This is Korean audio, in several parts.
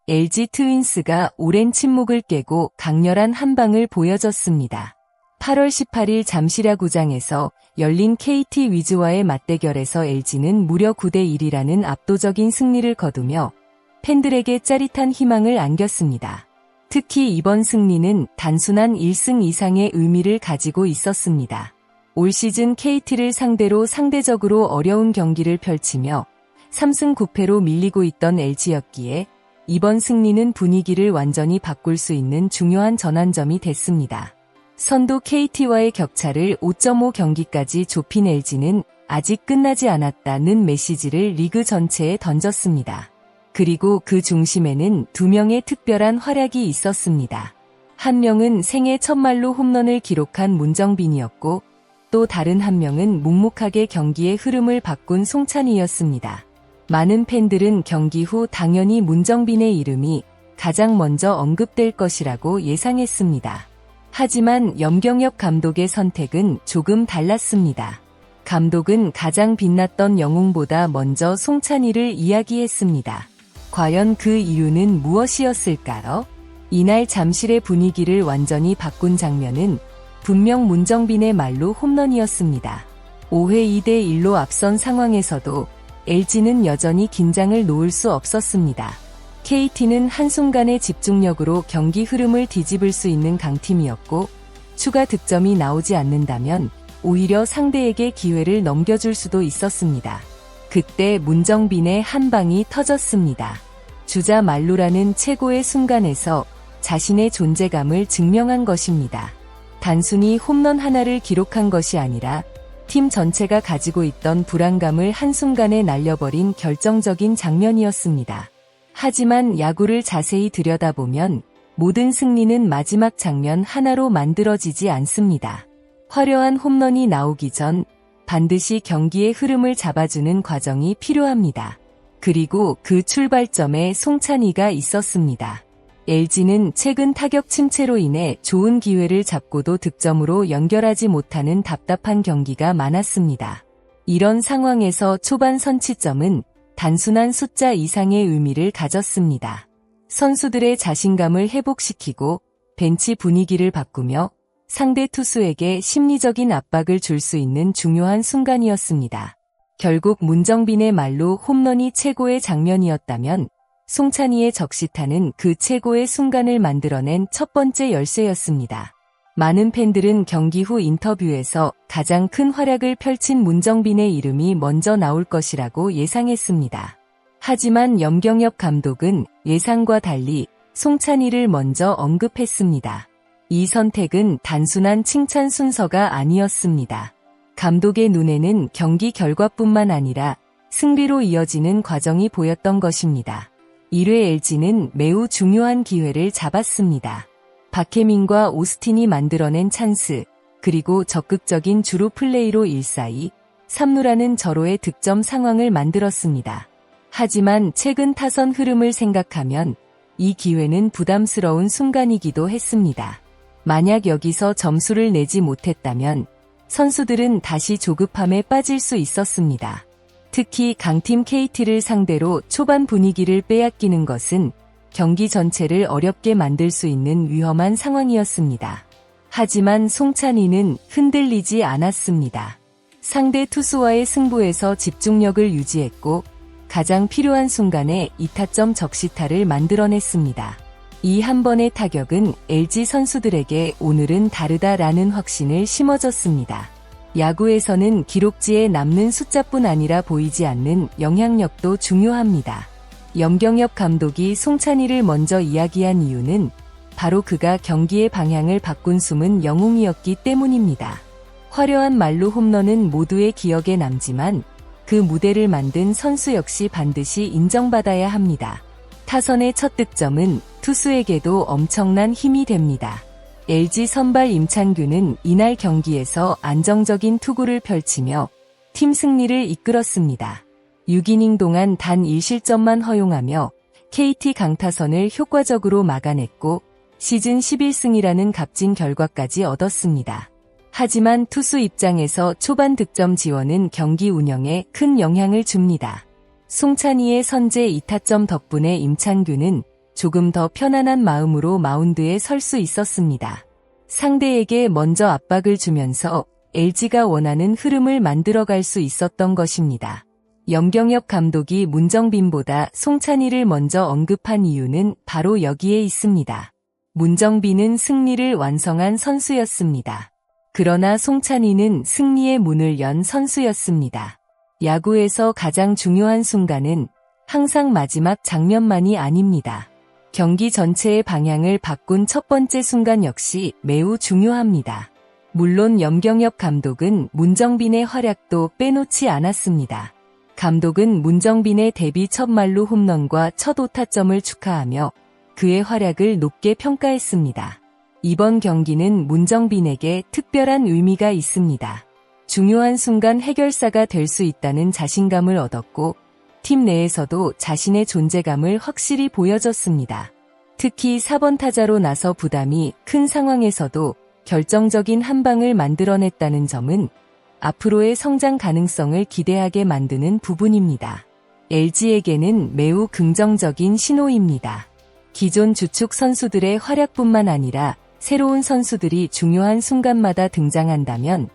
LG 트윈스가 오랜 침묵을 깨고 강렬한 한방을 보여줬습니다. 8월 18일 잠실야구장에서 열린 KT 위즈와의 맞대결에서 LG는 무려 9대1이라는 압도적인 승리를 거두며 팬들에게 짜릿한 희망을 안겼습니다. 특히 이번 승리는 단순한 1승 이상의 의미를 가지고 있었습니다. 올 시즌 KT를 상대로 상대적으로 어려운 경기를 펼치며 3승 9패로 밀리고 있던 LG였기에 이번 승리는 분위기를 완전히 바꿀 수 있는 중요한 전환점이 됐습니다. 선두 KT와의 격차를 5.5 경기까지 좁힌 LG는 아직 끝나지 않았다는 메시지를 리그 전체에 던졌습니다. 그리고 그 중심에는 두 명의 특별한 활약이 있었습니다. 한 명은 생애 첫 말로 홈런을 기록한 문정빈이었고 또 다른 한 명은 묵묵하게 경기의 흐름을 바꾼 송찬이였습니다. 많은 팬들은 경기 후 당연히 문정빈의 이름이 가장 먼저 언급될 것이라고 예상했습니다. 하지만 염경엽 감독의 선택은 조금 달랐습니다. 감독은 가장 빛났던 영웅보다 먼저 송찬이를 이야기했습니다. 과연 그 이유는 무엇이었을까요? 이날 잠실의 분위기를 완전히 바꾼 장면은 분명 문정빈의 말로 홈런이었습니다. 5회 2대1로 앞선 상황에서도 LG는 여전히 긴장을 놓을 수 없었습니다. KT는 한순간의 집중력으로 경기 흐름을 뒤집을 수 있는 강팀이었고 추가 득점이 나오지 않는다면 오히려 상대에게 기회를 넘겨줄 수도 있었습니다. 그때 문정빈의 한 방이 터졌습니다. 주자 만루라는 최고의 순간에서 자신의 존재감을 증명한 것입니다. 단순히 홈런 하나를 기록한 것이 아니라 팀 전체가 가지고 있던 불안감을 한순간에 날려버린 결정적인 장면이었습니다. 하지만 야구를 자세히 들여다보면 모든 승리는 마지막 장면 하나로 만들어지지 않습니다. 화려한 홈런이 나오기 전 반드시 경기의 흐름을 잡아주는 과정이 필요합니다. 그리고 그 출발점에 송찬이가 있었습니다. LG는 최근 타격 침체로 인해 좋은 기회를 잡고도 득점으로 연결하지 못하는 답답한 경기가 많았습니다. 이런 상황에서 초반 선취점은 단순한 숫자 이상의 의미를 가졌습니다. 선수들의 자신감을 회복시키고 벤치 분위기를 바꾸며 상대 투수에게 심리적인 압박을 줄 수 있는 중요한 순간이었습니다. 결국 문정빈의 말로 홈런이 최고의 장면이었다면 송찬이의 적시타는 그 최고의 순간을 만들어낸 첫 번째 열쇠였습니다. 많은 팬들은 경기 후 인터뷰에서 가장 큰 활약을 펼친 문정빈의 이름이 먼저 나올 것이라고 예상했습니다. 하지만 염경엽 감독은 예상과 달리 송찬이를 먼저 언급했습니다. 이 선택은 단순한 칭찬 순서가 아니었습니다. 감독의 눈에는 경기 결과뿐만 아니라 승리로 이어지는 과정이 보였던 것입니다. 1회 LG는 매우 중요한 기회를 잡았습니다. 박혜민과 오스틴이 만들어낸 찬스, 그리고 적극적인 주루 플레이로 1-4-2, 3루라는 절호의 득점 상황을 만들었습니다. 하지만 최근 타선 흐름을 생각하면 이 기회는 부담스러운 순간이기도 했습니다. 만약 여기서 점수를 내지 못했다면 선수들은 다시 조급함에 빠질 수 있었습니다. 특히 강팀 KT를 상대로 초반 분위기를 빼앗기는 것은 경기 전체를 어렵게 만들 수 있는 위험한 상황이었습니다. 하지만 송찬이는 흔들리지 않았습니다. 상대 투수와의 승부에서 집중력을 유지했고 가장 필요한 순간에 2타점 적시타를 만들어냈습니다. 이 한 번의 타격은 LG 선수들에게 오늘은 다르다라는 확신을 심어줬습니다. 야구에서는 기록지에 남는 숫자뿐 아니라 보이지 않는 영향력도 중요합니다. 염경엽 감독이 송찬이를 먼저 이야기한 이유는 바로 그가 경기의 방향을 바꾼 숨은 영웅이었기 때문입니다. 화려한 말로 홈런은 모두의 기억에 남지만 그 무대를 만든 선수 역시 반드시 인정받아야 합니다. 타선의 첫 득점은 투수에게도 엄청난 힘이 됩니다. LG 선발 임창규는 이날 경기에서 안정적인 투구를 펼치며 팀 승리를 이끌었습니다. 6이닝 동안 단 1실점만 허용하며 KT 강타선을 효과적으로 막아냈고 시즌 11승이라는 값진 결과까지 얻었습니다. 하지만 투수 입장에서 초반 득점 지원은 경기 운영에 큰 영향을 줍니다. 송찬희의 선제 2타점 덕분에 임창규는 조금 더 편안한 마음으로 마운드에 설 수 있었습니다. 상대에게 먼저 압박을 주면서 LG가 원하는 흐름을 만들어갈 수 있었던 것입니다. 염경엽 감독이 문정빈보다 송찬희를 먼저 언급한 이유는 바로 여기에 있습니다. 문정빈은 승리를 완성한 선수였습니다. 그러나 송찬희는 승리의 문을 연 선수였습니다. 야구에서 가장 중요한 순간은 항상 마지막 장면만이 아닙니다. 경기 전체의 방향을 바꾼 첫 번째 순간 역시 매우 중요합니다. 물론 염경엽 감독은 문정빈의 활약도 빼놓지 않았습니다. 감독은 문정빈의 데뷔 첫 만루 홈런과 첫 5타점을 축하하며 그의 활약을 높게 평가했습니다. 이번 경기는 문정빈에게 특별한 의미가 있습니다. 중요한 순간 해결사가 될 수 있다는 자신감을 얻었고 팀 내에서도 자신의 존재감을 확실히 보여줬습니다. 특히 4번 타자로 나서 부담이 큰 상황에서도 결정적인 한 방을 만들어냈다는 점은 앞으로의 성장 가능성을 기대하게 만드는 부분입니다. LG에게는 매우 긍정적인 신호입니다. 기존 주축 선수들의 활약뿐만 아니라 새로운 선수들이 중요한 순간마다 등장한다면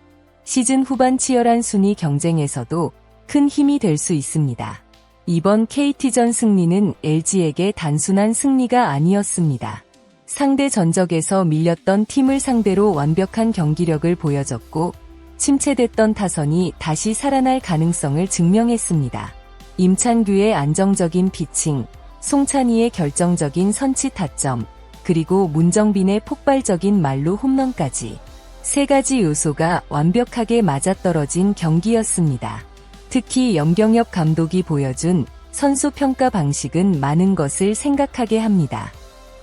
시즌 후반 치열한 순위 경쟁에서도 큰 힘이 될 수 있습니다. 이번 KT전 승리는 LG에게 단순한 승리가 아니었습니다. 상대 전적에서 밀렸던 팀을 상대로 완벽한 경기력을 보여줬고 침체됐던 타선이 다시 살아날 가능성을 증명했습니다. 임찬규의 안정적인 피칭, 송찬희의 결정적인 선취 타점, 그리고 문정빈의 폭발적인 만루 홈런까지 세 가지 요소가 완벽하게 맞아떨어진 경기였습니다. 특히 염경엽 감독이 보여준 선수 평가 방식은 많은 것을 생각하게 합니다.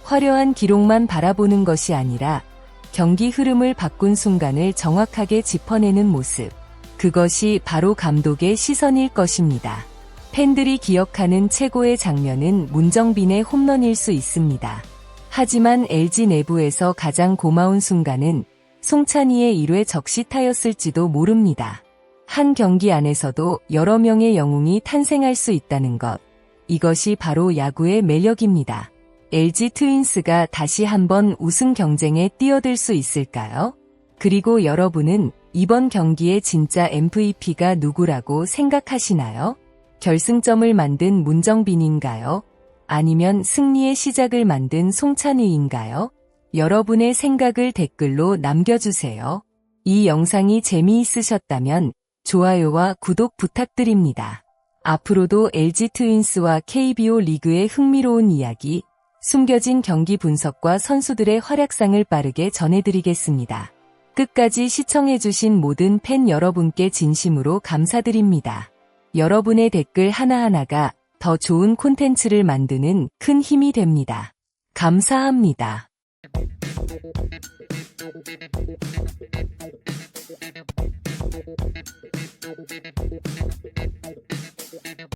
화려한 기록만 바라보는 것이 아니라 경기 흐름을 바꾼 순간을 정확하게 짚어내는 모습. 그것이 바로 감독의 시선일 것입니다. 팬들이 기억하는 최고의 장면은 문정빈의 홈런일 수 있습니다. 하지만 LG 내부에서 가장 고마운 순간은 송찬희의 1회 적시타였을지도 모릅니다. 한 경기 안에서도 여러 명의 영웅이 탄생할 수 있다는 것. 이것이 바로 야구의 매력입니다. LG 트윈스가 다시 한번 우승 경쟁에 뛰어들 수 있을까요? 그리고 여러분은 이번 경기의 진짜 MVP가 누구라고 생각하시나요? 결승점을 만든 문정빈인가요? 아니면 승리의 시작을 만든 송찬희인가요? 여러분의 생각을 댓글로 남겨주세요. 이 영상이 재미있으셨다면 좋아요와 구독 부탁드립니다. 앞으로도 LG 트윈스와 KBO 리그의 흥미로운 이야기, 숨겨진 경기 분석과 선수들의 활약상을 빠르게 전해드리겠습니다. 끝까지 시청해주신 모든 팬 여러분께 진심으로 감사드립니다. 여러분의 댓글 하나하나가 더 좋은 콘텐츠를 만드는 큰 힘이 됩니다. 감사합니다.